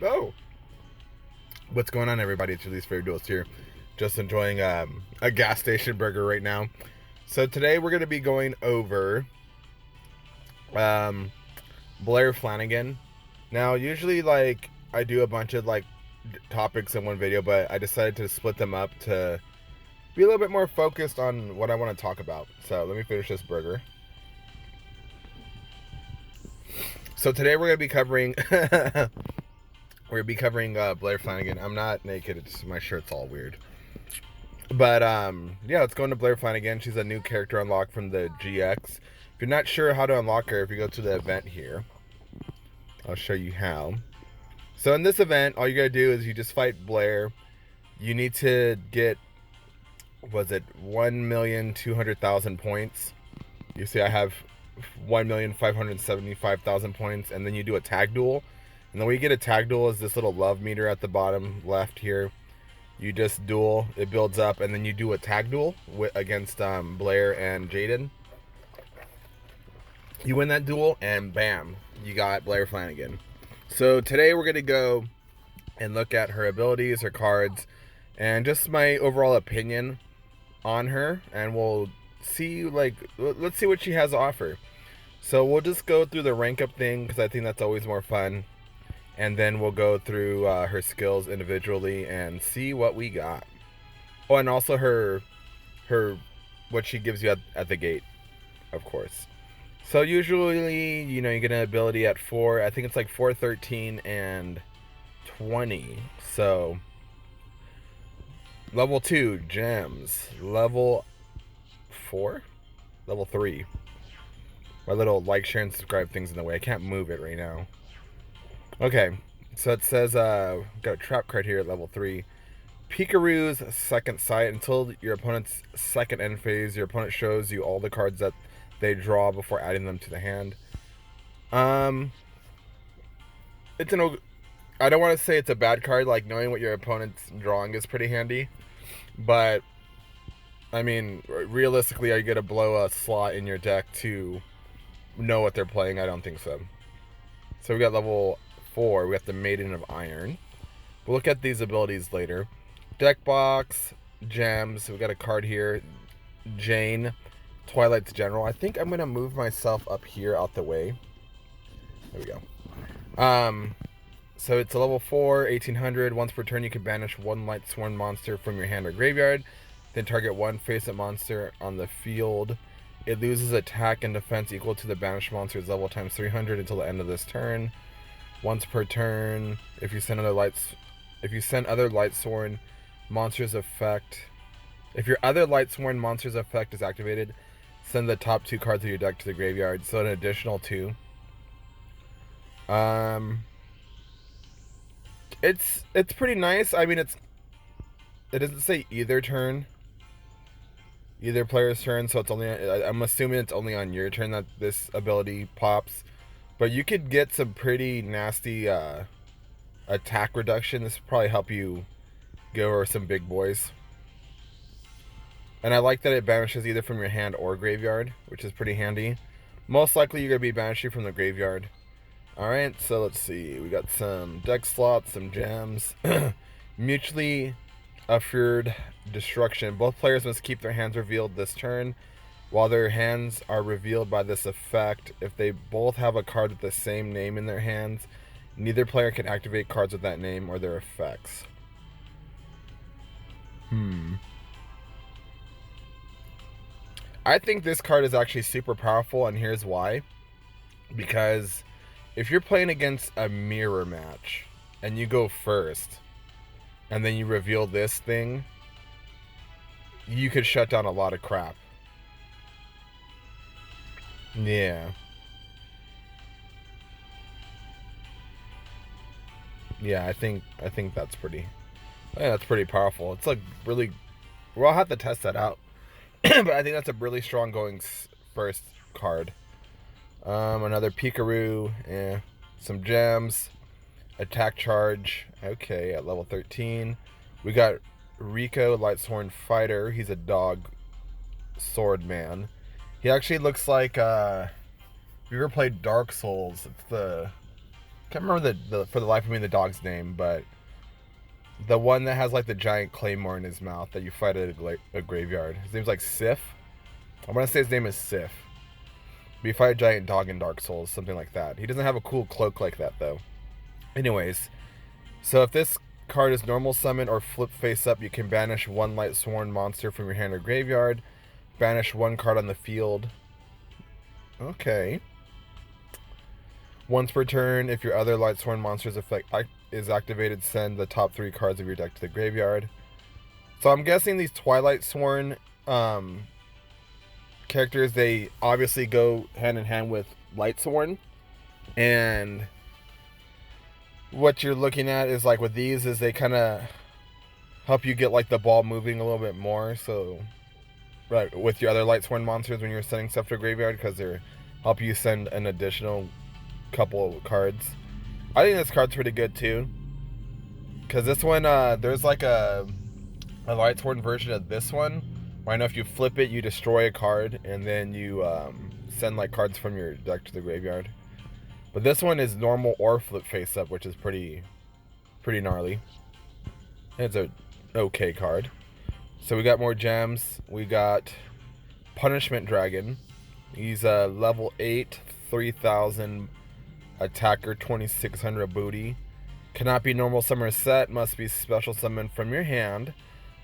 Oh, what's going on, everybody? It's Release Favorite Duels here. Just enjoying a gas station burger right now. So today we're going to be going over Blair Flannigan. Now, usually, like, I do a bunch of topics in one video, but I decided to split them up to be a little bit more focused on what I want to talk about. So let me finish this burger. So today we're going to be covering Blair Flannigan. I'm not naked. It's my shirt's all weird. But yeah, let's go into Blair Flannigan. She's a new character unlocked from the GX. If you're not sure how to unlock her, if you go to the event here, I'll show you how. So in this event, all you gotta do is you just fight Blair. You need to get, was it 1,200,000 points? You see I have 1,575,000 points, and then you do a tag duel. And the way you get a tag duel is this little love meter at the bottom left here. You just duel, it builds up, and then you do a tag duel against Blair and Jaden. You win that duel, and bam, you got Blair Flannigan. So today we're going to go and look at her abilities, her cards, and just my overall opinion on her. And we'll see, let's see what she has to offer. So we'll just go through the rank up thing, because I think that's always more fun. And then we'll go through her skills individually and see what we got. Oh, and also her what she gives you at the gate, of course. So usually, you get an ability at 4. I think it's like 4, 13, and 20. So level 2, gems. Level 4? Level 3. My little like, share, and subscribe thing's in the way. I can't move it right now. Okay, so it says, got a trap card here at level 3. Pikaroo's second sight. Until your opponent's second end phase, your opponent shows you all the cards that they draw before adding them to the hand. I don't want to say it's a bad card, like knowing what your opponent's drawing is pretty handy. But, I mean, realistically, are you going to blow a slot in your deck to know what they're playing? I don't think so. So we got level 4, we got the Maiden of Iron. We'll look at these abilities later. Deck box, gems, we got a card here. Jane, Twilight's General. I think I'm going to move myself up here out the way. There we go. So it's a level 4, 1800. Once per turn, you can banish one Light Sworn monster from your hand or graveyard. Then target one face-up monster on the field. It loses attack and defense equal to the banished monster's level times 300 until the end of this turn. Once per turn, if you send other Light Sworn monsters effect, if your other Light Sworn monsters effect is activated, send the top 2 cards of your deck to the graveyard. So an additional 2. It's pretty nice. I mean, it doesn't say either player's turn, so it's only, I'm assuming it's only on your turn that this ability pops. But you could get some pretty nasty attack reduction. This will probably help you go over some big boys. And I like that it banishes either from your hand or graveyard, which is pretty handy. Most likely you're going to be banishing from the graveyard. Alright, so let's see. We got some deck slots, some gems. Mutually Assured Destruction. Both players must keep their hands revealed this turn. While their hands are revealed by this effect, if they both have a card with the same name in their hands, neither player can activate cards with that name or their effects. I think this card is actually super powerful, and here's why. Because if you're playing against a mirror match, and you go first, and then you reveal this thing, you could shut down a lot of crap. Yeah. Yeah, I think that's pretty powerful. It's like really, well, I'll have to test that out. But I think that's a really strong going first card. Another Pikaroo, some gems, attack charge. Okay, at level 13. We got Rico, Lightsworn Fighter. He's a dog sword man. He actually looks like, if you ever played Dark Souls, it's the Can't remember the for the life of me the dog's name, but the one that has like the giant claymore in his mouth that you fight at a graveyard. His name's like Sif. I want to say his name is Sif. But you fight a giant dog in Dark Souls, something like that. He doesn't have a cool cloak like that though. Anyways, so if this card is normal summon or flip face up, you can banish one Light Sworn monster from your hand or graveyard. Banish one card on the field. Okay. Once per turn, if your other Light Sworn monster's effect is activated, send the top 3 cards of your deck to the graveyard. So I'm guessing these Twilight Sworn characters, they obviously go hand in hand with Light Sworn. And what you're looking at is like with these is they kind of help you get like the ball moving a little bit more. So right with your other Light Sworn monsters when you're sending stuff to a graveyard, because they help you send an additional couple of cards. I think this card's pretty good too, because this one there's like a Light Sworn version of this one where I know if you flip it you destroy a card and then you send like cards from your deck to the graveyard. But this one is normal or flip face up, which is pretty gnarly. It's a okay card. So we got more gems. We got Punishment Dragon. He's a level 8, 3000 attacker, 2600 booty. Cannot be normal summon or set. Must be special summoned from your hand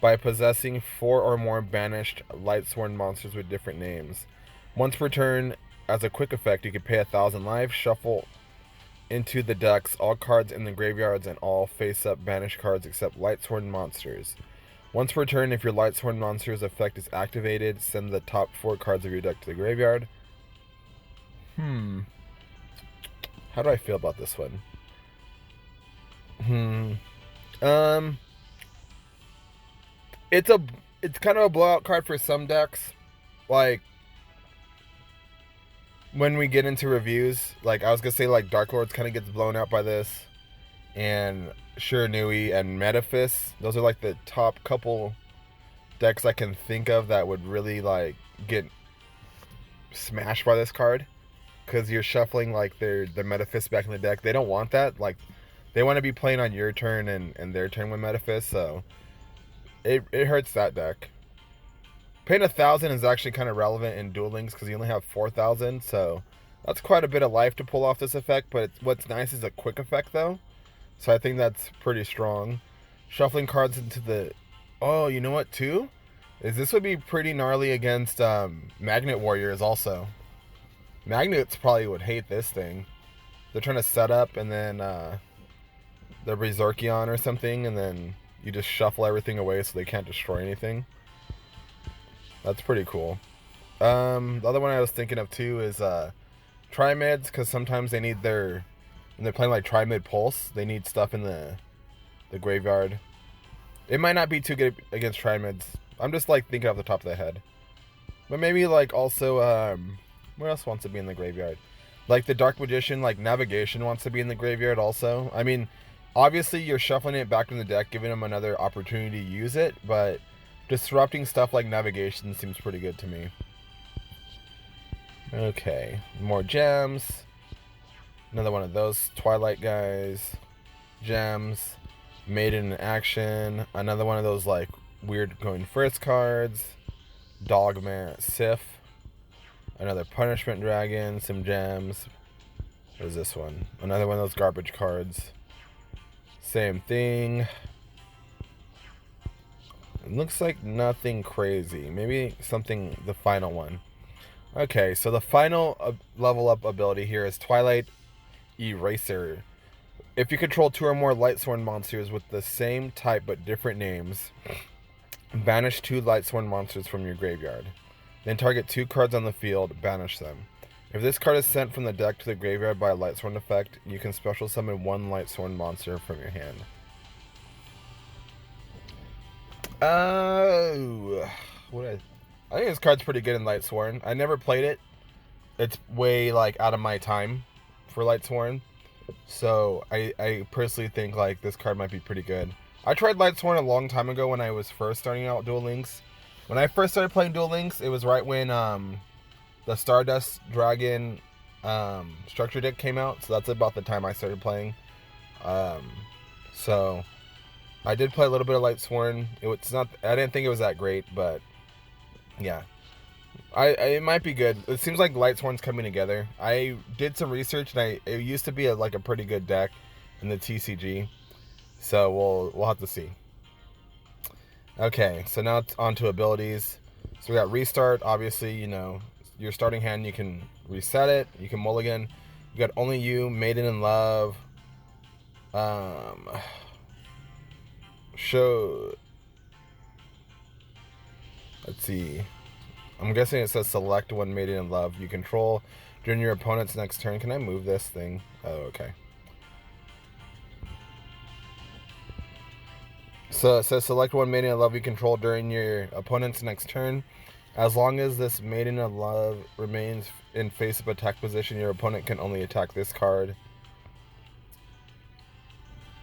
by possessing 4 or more banished Light Sworn monsters with different names. Once per turn, as a quick effect, you can pay 1000 life, shuffle into the decks all cards in the graveyards and all face-up banished cards except Light Sworn monsters. Once per turn, if your Light Sworn monster's effect is activated, send the top 4 cards of your deck to the graveyard. How do I feel about this one? It's kind of a blowout card for some decks. Like, when we get into reviews, like I was gonna say, like Dark Lords kind of gets blown out by this, and Shiranui and Metaphys. Those are like the top couple decks I can think of that would really like get smashed by this card, because you're shuffling like the Metaphys back in the deck. They don't want that. Like, they want to be playing on your turn and their turn with Metaphys, so it hurts that deck. Paying 1000 is actually kind of relevant in Duel Links because you only have 4000, so that's quite a bit of life to pull off this effect. But what's nice is a quick effect though, so I think that's pretty strong. Shuffling cards into the... Oh, you know what too? Is this would be pretty gnarly against Magnet Warriors also. Magnets probably would hate this thing. They're trying to set up and then they're Berserkion or something, and then you just shuffle everything away so they can't destroy anything. That's pretty cool. The other one I was thinking of too is Trimids, because sometimes they need when they're playing like Trimid Pulse, they need stuff in the graveyard. It might not be too good against Trimids. I'm just like thinking off the top of the head. But maybe like also, what else wants to be in the graveyard? Like the Dark Magician, like Navigation wants to be in the graveyard also. I mean, obviously you're shuffling it back in the deck, giving them another opportunity to use it, but disrupting stuff like Navigation seems pretty good to me. Okay, more gems. Another one of those Twilight guys. Gems. Maiden in action. Another one of those like weird going first cards. Dogman, Sif. Another Punishment Dragon. Some gems. What is this one? Another one of those garbage cards. Same thing. It looks like nothing crazy. Maybe something, the final one. Okay, so the final level up ability here is Twilight Eraser. If you control 2 or more Light Sworn monsters with the same type but different names, banish 2 Light Sworn monsters from your graveyard. Then target 2 cards on the field, banish them. If this card is sent from the deck to the graveyard by a Light Sworn effect, you can special summon 1 Light Sworn monster from your hand. I think this card's pretty good in Light Sworn. I never played it. It's way like out of my time for Light Sworn. So I personally think like this card might be pretty good. I tried Light Sworn a long time ago when I was first starting out Duel Links. When I first started playing Duel Links, it was right when the Stardust Dragon structure deck came out, so that's about the time I started playing. So I did play a little bit of Lightsworn. It's not. I didn't think it was that great, but yeah, it might be good. It seems like Lightsworn's coming together. I did some research, and it used to be a pretty good deck in the TCG. So we'll have to see. Okay, so now it's on to abilities. So we got restart. Obviously, you know, your starting hand, you can reset it. You can mulligan. You got Only You, Maiden in Love. Show. Let's see. I'm guessing it says select one Maiden in Love you control during your opponent's next turn. Can I move this thing? Oh, okay. So it says select one Maiden in Love you control during your opponent's next turn. As long as this Maiden of Love remains in face-up attack position, your opponent can only attack this card.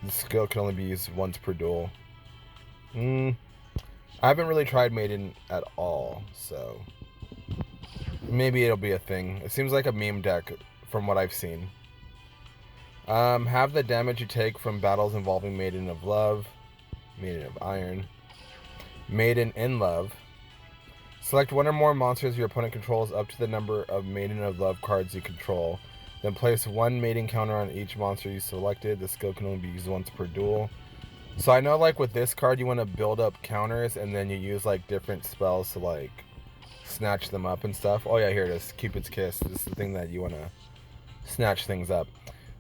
The skill can only be used once per duel. I haven't really tried Maiden at all, so maybe it'll be a thing. It seems like a meme deck from what I've seen. Have the damage you take from battles involving Maiden of Love, Maiden of Iron, Maiden in Love. Select one or more monsters your opponent controls up to the number of Maiden of Love cards you control. Then place one Maiden counter on each monster you selected. The skill can only be used once per duel. So I know, like, with this card, you want to build up counters, and then you use, like, different spells to, like, snatch them up and stuff. Oh, yeah, here it is. Cupid's Kiss. This is the thing that you want to snatch things up.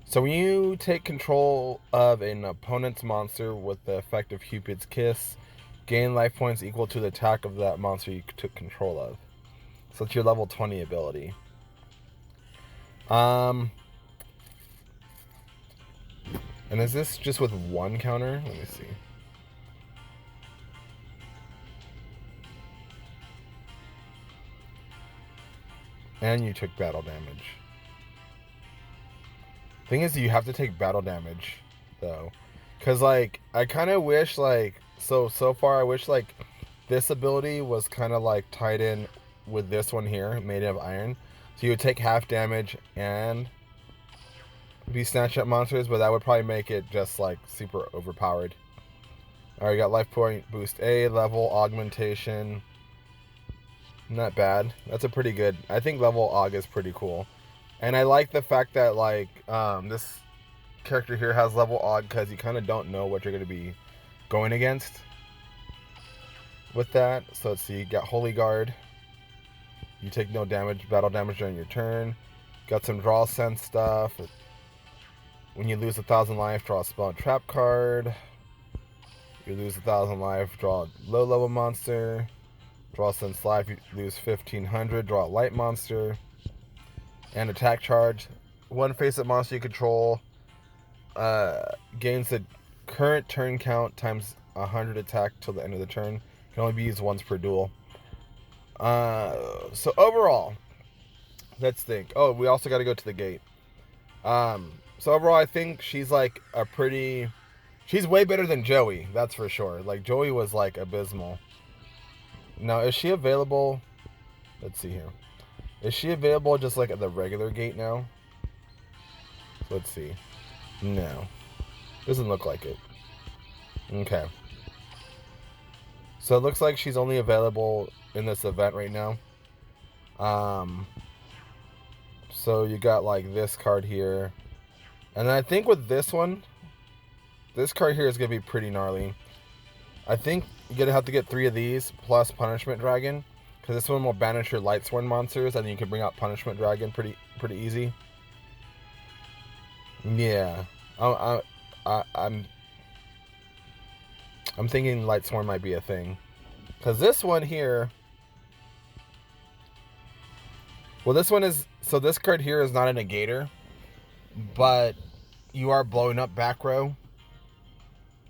So when you take control of an opponent's monster with the effect of Cupid's Kiss, gain life points equal to the attack of that monster you took control of. So it's your level 20 ability. And is this just with one counter? Let me see. And you took battle damage. Thing is, you have to take battle damage, though. Because, like, I kind of wish, like, so far, I wish, like, this ability was kind of, like, tied in with this one here, Maiden of Iron. So you would take half damage and be snatched up monsters, but that would probably make it just, like, super overpowered. Alright, you got life point boost A, level augmentation. Not bad. That's a pretty good. I think level aug is pretty cool. And I like the fact that, like, this character here has level aug because you kind of don't know what you're going to be going against with that. So let's see, you got Holy Guard. You take no damage, battle damage during your turn. Got some draw sense stuff. When you lose 1,000 life, draw a spell and trap card. You lose 1,000 life, draw a low level monster. Draw sense life, you lose 1,500, draw a light monster. And attack charge. One face-up monster you control gains the current turn count times 100 attack till the end of the turn. Can only be used once per duel. So overall, let's think. Oh, we also got to go to the gate. So overall, I think she's like she's way better than Joey. That's for sure. Like, Joey was like abysmal. Now, is she available? Let's see here. Is she available just like at the regular gate now? Let's see. No. Doesn't look like it. Okay. So it looks like she's only available in this event right now. So you got like this card here. And then I think with this one, this card here is going to be pretty gnarly. I think you're going to have to get 3 of these plus Punishment Dragon. Because this one will banish your Lightsworn monsters, and then you can bring out Punishment Dragon pretty easy. Yeah, I'm thinking Lightsworn might be a thing. Because this one here, well, this one is, so this card here is not a negator, but you are blowing up back row.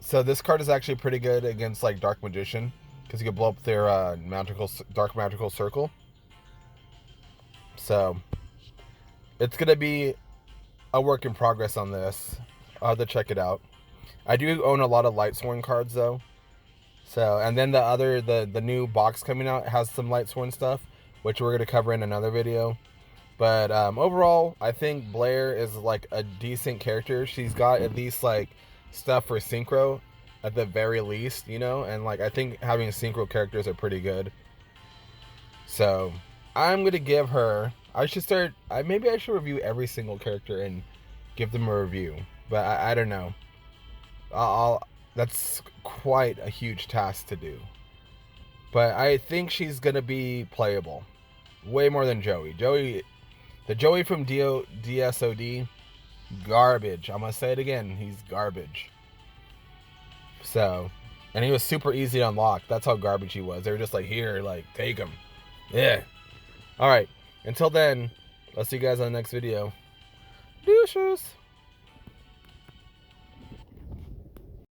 So this card is actually pretty good against like Dark Magician. Because you can blow up their dark magical circle. So it's gonna be a work in progress on this. I'll have to check it out. I do own a lot of Lightsworn cards though. So, and then the new box coming out has some Lightsworn stuff, which we're gonna cover in another video. But overall, I think Blair is like a decent character. She's got at least like stuff for synchro at the very least, you know, and like I think having synchro characters are pretty good. So I'm gonna give her. I should start. Maybe I should review every single character and give them a review. But I don't know. I'll. That's quite a huge task to do. But I think she's gonna be playable, way more than Joey. The Joey from DSOD, garbage. I'm gonna say it again. He's garbage. So, and he was super easy to unlock. That's how garbage he was. They were just like, here, like, take him. Yeah. All right. Until then, I'll see you guys on the next video. Deuces.